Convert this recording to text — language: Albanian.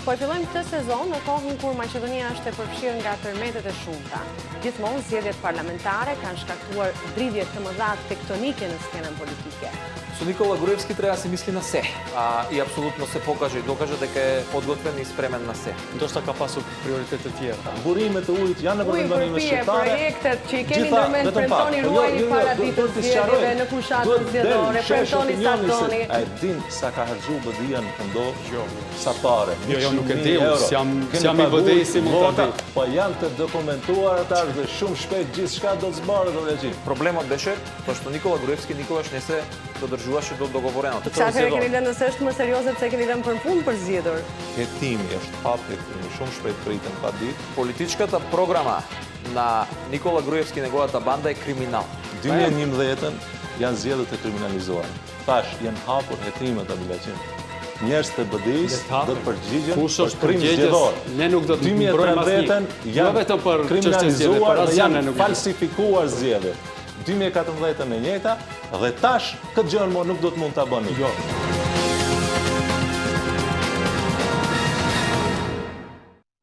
Po e fillojmë këtë sezon në kohën kur Maqedonia është e përfshirë nga tërmetet e shumta. Gjithmonë zgjedhjet parlamentare kanë shkaktuar dridhje të mëdha tektonike në skenën politike. Su Nikola Gruevski treba se misli na sve i apsolutno se pokaže i dokaže дека е подготвен и спремен на sve. Ndoshta ka pasur prioritete të tjera. Burimet e ujit janë në vendimeve shqiptare. Projektet që i keni ndërmend premtoni ruajini para ditës zgjedhjeve në fushatën zgjedhore, premtoni sa doni. Ai din sa ka harxhu BDI-a në këndo, sa pare. Jo, nuk e di, jam i vëdësi mund ta di. Po janë të dokumentuar ata dhe shumë shpejt gjithçka do të zbarret në regjim. Проблемот беше тоа што Никола Груевски никогаш не се додržуваше до договореното. Çfarë keni lënë nëse është më serioze pse keni lënë për fund për zgjedhur? Hetimi është hapje shumë shpejt pritën pa ditë. Политичката програма на Никола Груевски и неговата банда е криминал. 2011 janë zgjedhjet e kriminalizuara. Tash janë hapur hetimet e bileqin. Njerëz të BDI-s do të përgjigjen për krim zgjedhor. Ne nuk do të mbrojmë asnjë. Jo vetëm për çështje zgjedhje, por as janë falsifikuar zgjedhjet. 2014 e njëjta dhe tash këtë gjë nuk do të mund ta bëni. Jo.